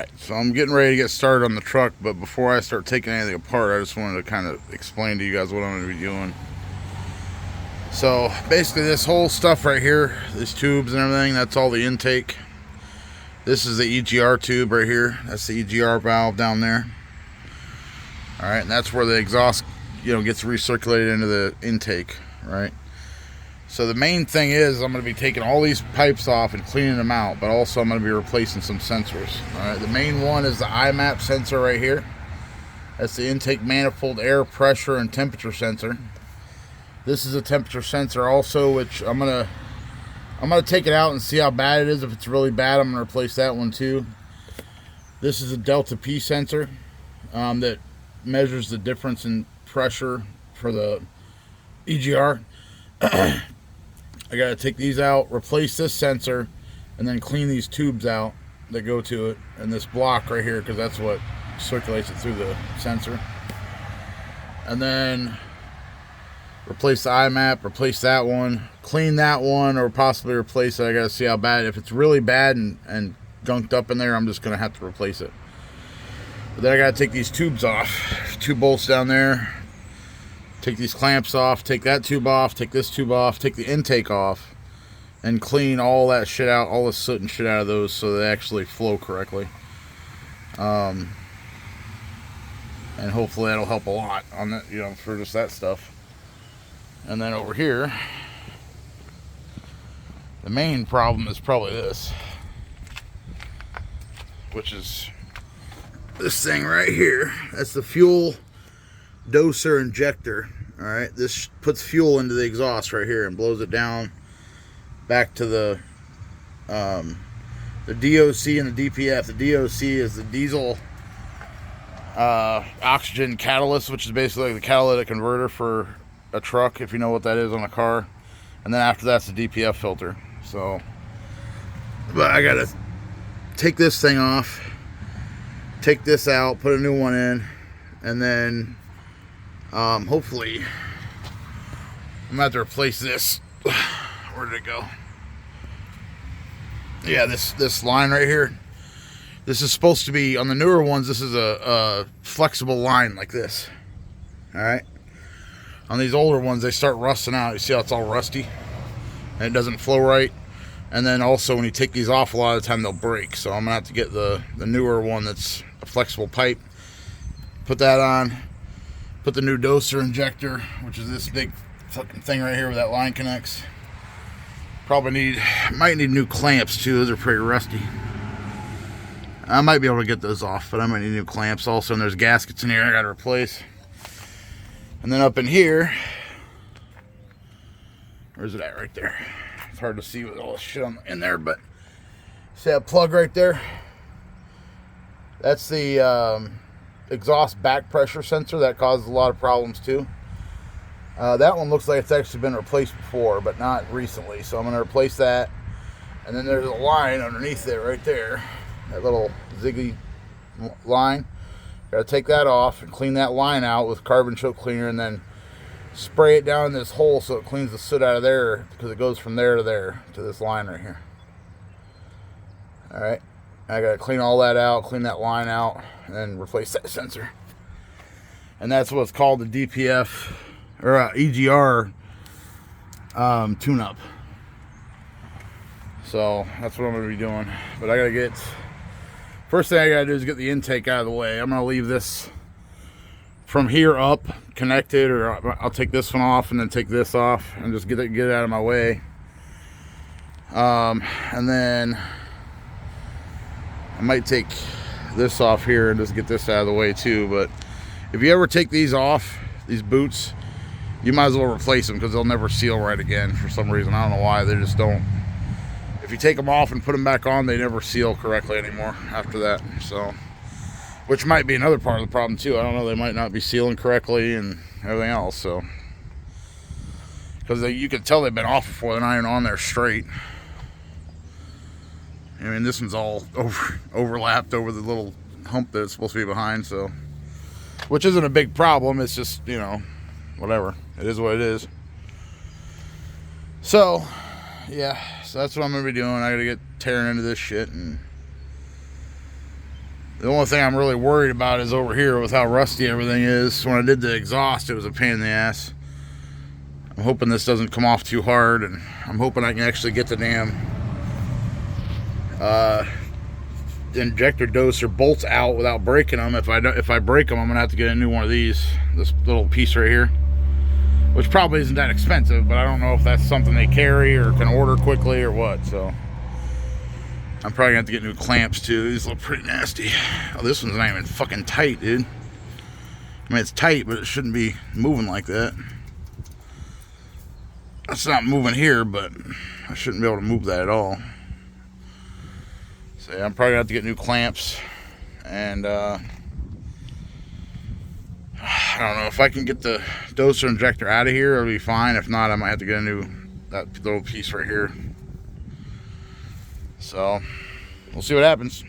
Alright, so I'm getting ready to get started on the truck, but before I start taking anything apart, I just wanted to kind of explain to you guys what I'm going to be doing. So basically this whole stuff right here, these tubes and everything, that's all the intake. This is the EGR tube right here. That's the EGR valve down there. Alright, and that's where the exhaust, gets recirculated into the intake, right? So the main thing is I'm going to be taking all these pipes off and cleaning them out, but also I'm going to be replacing some sensors. Alright, the main one is the IMAP sensor right here. That's the intake manifold air pressure and temperature sensor. This is a temperature sensor also, which I'm gonna take it out and see how bad it is. If it's really bad, I'm gonna replace that one too. This is a delta P sensor that measures the difference in pressure for the EGR. I gotta take these out, replace this sensor, and then clean these tubes out that go to it, and this block right here, because that's what circulates it through the sensor. And then replace the IMAP, replace that one, clean that one, or possibly replace it. I gotta see how bad. If it's really bad and gunked up in there, I'm just gonna have to replace it. But then I gotta take these tubes off. 2 bolts down there. Take these clamps off, take that tube off, take this tube off, take the intake off, and clean all that shit out, all the soot and shit out of those so they actually flow correctly. And hopefully that'll help a lot on that, for just that stuff. And then over here, the main problem is probably this, which is this thing right here. That's the fuel doser injector. All right, this puts fuel into the exhaust right here and blows it down back to the DOC and the DPF. The DOC is the diesel oxygen catalyst, which is basically like the catalytic converter for a truck, if you know what that is on a car. And then after that's the DPF filter. So, but I gotta take this thing off, take this out, put a new one in, and then hopefully I'm gonna have to replace this. Where did it go? Yeah, this line right here. This is supposed to be, on the newer ones, this is a flexible line like this. Alright? On these older ones, they start rusting out. You see how it's all rusty? And it doesn't flow right. And then also when you take these off, a lot of the time they'll break. So I'm gonna have to get the newer one that's a flexible pipe. Put that on. Put the new doser injector, which is this big fucking thing right here where that line connects. Might need new clamps too. Those are pretty rusty. I might be able to get those off, but I might need new clamps also. And there's gaskets in here I gotta replace. And then up in here, where's it at? Right there. It's hard to see with all this shit in there, but see that plug right there? That's the exhaust back pressure sensor. That causes a lot of problems too. That one looks like it's actually been replaced before, but not recently. So I'm going to replace that. And then there's a line underneath it right there. That little ziggy line. Got to take that off and clean that line out with carbon choke cleaner, and then spray it down in this hole so it cleans the soot out of there, because it goes from there to there to this line right here. Alright. I got to clean all that out, clean that line out, and then replace that sensor. And that's what's called the DPF or EGR tune-up. So that's what I'm going to be doing. But I got to first thing I got to do is get the intake out of the way. I'm going to leave this from here up connected, or I'll take this one off and then take this off and just get it out of my way. And then I might take this off here and just get this out of the way too. But if you ever take these off, these boots, you might as well replace them, because they'll never seal right again for some reason. I don't know why, they just don't. If you take them off and put them back on, they never seal correctly anymore after that. So, which might be another part of the problem too. I don't know, they might not be sealing correctly and everything else. So, because you can tell they've been off before, they're not even on there straight. I mean, this one's all overlapped over the little hump that it's supposed to be behind, so, which isn't a big problem. It's just, whatever. It is what it is. So, yeah, so that's what I'm going to be doing. I got to get tearing into this shit and The only thing I'm really worried about is over here with how rusty everything is. When I did the exhaust, it was a pain in the ass. I'm hoping this doesn't come off too hard, and I'm hoping I can actually get the damn injector doser bolts out without breaking them. If I break them, I'm gonna have to get a new one of these. This little piece right here, which probably isn't that expensive, but I don't know if that's something they carry or can order quickly or what. So I'm probably gonna have to get new clamps too. These look pretty nasty. Oh, this one's not even fucking tight, dude. I mean, it's tight, but it shouldn't be moving like that. It's not moving here, but I shouldn't be able to move that at all. So yeah, I'm probably gonna have to get new clamps, and I don't know if I can get the doser injector out of here. It'll be fine. If not, I might have to get that little piece right here. So we'll see what happens.